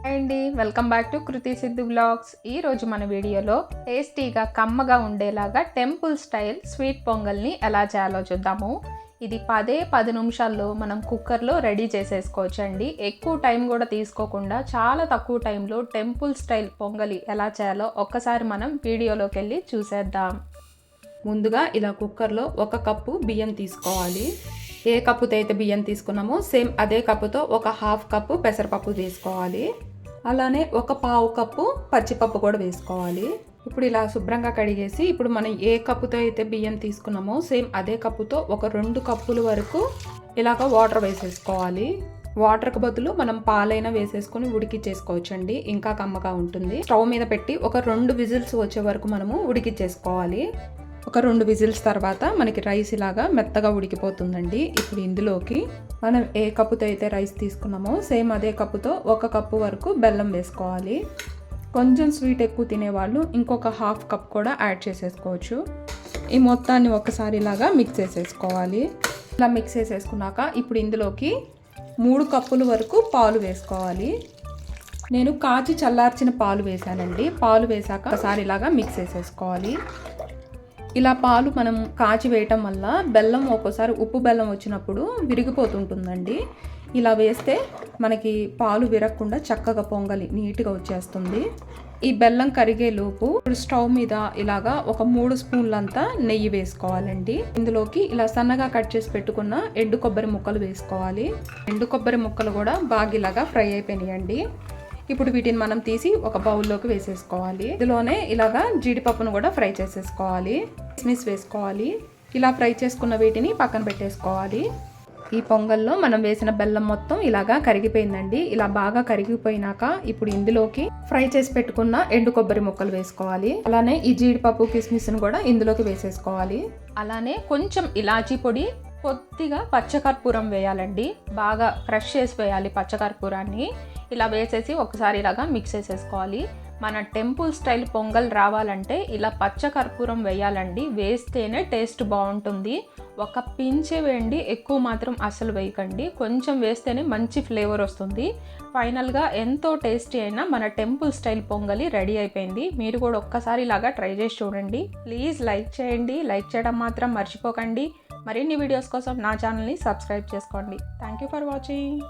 Hi అండి, welcome back to Kriti Siddhu blogs. ఈరోజు మన వీడియోలో టేస్టీగా కమ్మగా ఉండేలాగా టెంపుల్ స్టైల్ స్వీట్ పొంగల్ని ఎలా చేయాలో చూద్దాము. ఇది 10 నిమిషాల్లో మనం కుక్కర్లో రెడీ చేసేసుకోవచ్చండి. ఎక్కువ టైం కూడా తీసుకోకుండా చాలా తక్కువ టైంలో టెంపుల్ స్టైల్ పొంగలి ఎలా చేయాలో ఒక్కసారి మనం వీడియోలోకి వెళ్ళి చూసేద్దాం. ముందుగా ఇలా కుక్కర్లో 1 కప్పు బియ్యం తీసుకోవాలి. ఏ కప్పుతో అయితే బియ్యం తీసుకున్నామో సేమ్ అదే కప్పుతో 1/2 కప్పు పెసరపప్పు తీసుకోవాలి. అలానే 1/4 కప్పు పచ్చిపప్పు కూడా వేసుకోవాలి. ఇప్పుడు ఇలా శుభ్రంగా కడిగేసి ఇప్పుడు మనం ఏ కప్పుతో అయితే బియ్యం తీసుకున్నామో సేమ్ అదే కప్పుతో 2 కప్పుల వరకు ఇలాగ వాటర్ వేసేసుకోవాలి. వాటర్కి బదులు మనం పాలైనా వేసేసుకొని ఉడికిచ్చేసుకోవచ్చండి, ఇంకా కమ్మగా ఉంటుంది. స్టవ్ మీద పెట్టి 2 విజిల్స్ వచ్చే వరకు మనము ఉడికిచ్చేసుకోవాలి. 2 విజిల్స్ తర్వాత మనకి రైస్ ఇలాగా మెత్తగా ఉడికిపోతుందండి. ఇప్పుడు ఇందులోకి మనం ఏ కప్పుతో అయితే రైస్ తీసుకున్నామో సేమ్ అదే కప్పుతో 1 కప్పు వరకు బెల్లం వేసుకోవాలి. కొంచెం స్వీట్ ఎక్కువ తినేవాళ్ళు ఇంకొక 1/2 కప్ కూడా యాడ్ చేసేసుకోవచ్చు. ఈ మొత్తాన్ని ఒకసారి ఇలాగా మిక్స్ చేసేసుకోవాలి. ఇలా మిక్స్ చేసేసుకున్నాక ఇప్పుడు ఇందులోకి 3 కప్పుల వరకు పాలు వేసుకోవాలి. నేను కాచి చల్లార్చిన పాలు వేసానండి. పాలు వేసాక ఒకసారి ఇలాగా మిక్స్ చేసేసుకోవాలి. ఇలా పాలు మనం కాచి వేయటం వల్ల బెల్లం ఒక్కోసారి ఉప్పు బెల్లం వచ్చినప్పుడు విరిగిపోతుంటుందండి. ఇలా వేస్తే మనకి పాలు విరగకుండా చక్కగా పొంగలి నీట్గా వచ్చేస్తుంది. ఈ బెల్లం కరిగేలోపు స్టవ్ మీద ఇలాగా ఒక 3 స్పూన్లంతా నెయ్యి వేసుకోవాలండి. ఇందులోకి ఇలా సన్నగా కట్ చేసి పెట్టుకున్న ఎండు కొబ్బరి ముక్కలు వేసుకోవాలి. ఎండు కొబ్బరి ముక్కలు కూడా బాగా ఇలాగా ఫ్రై అయిపోయినాయండి. ఇప్పుడు వీటిని మనం తీసి ఒక బౌల్లోకి వేసేసుకోవాలి. ఇందులోనే ఇలాగా జీడిపప్పును కూడా ఫ్రై చేసేసుకోవాలి. కిస్మిస్ వేసుకోవాలి. ఇలా ఫ్రై చేసుకున్న వీటిని పక్కన పెట్టేసుకోవాలి. ఈ పొంగల్లో మనం వేసిన బెల్లం మొత్తం ఇలాగా కరిగిపోయిందండి. ఇలా బాగా కరిగిపోయినాక ఇప్పుడు ఇందులోకి ఫ్రై చేసి పెట్టుకున్న ఎండు కొబ్బరి ముక్కలు వేసుకోవాలి. అలానే ఈ జీడిపప్పు కిస్మిస్ను కూడా ఇందులోకి వేసేసుకోవాలి. అలానే కొంచెం ఇలాచీ పొడి, కొద్దిగా పచ్చకర్పూరం వేయాలండి. బాగా క్రష్ చేసి వేయాలి పచ్చకర్పూరాన్ని. ఇలా వేసేసి ఒకసారి ఇలాగా మిక్స్ చేసేసుకోవాలి. మన టెంపుల్ స్టైల్ పొంగల్ రావాలంటే ఇలా పచ్చకర్పూరం వేయాలండి. వేస్తేనే టేస్ట్ బాగుంటుంది. ఒక పించే వేయండి, ఎక్కువ మాత్రం అసలు వేయకండి. కొంచెం వేస్తేనే మంచి ఫ్లేవర్ వస్తుంది. ఫైనల్గా ఎంతో టేస్టీ అయినా మన టెంపుల్ స్టైల్ పొంగలి రెడీ అయిపోయింది. మీరు కూడా ఒక్కసారి ఇలాగా ట్రై చేసి చూడండి. ప్లీజ్ లైక్ చేయండి. లైక్ చేయడం మాత్రం మర్చిపోకండి. మరిన్ని వీడియోస్ కోసం నా ఛానల్ని సబ్స్క్రైబ్ చేసుకోండి. Thank you for watching.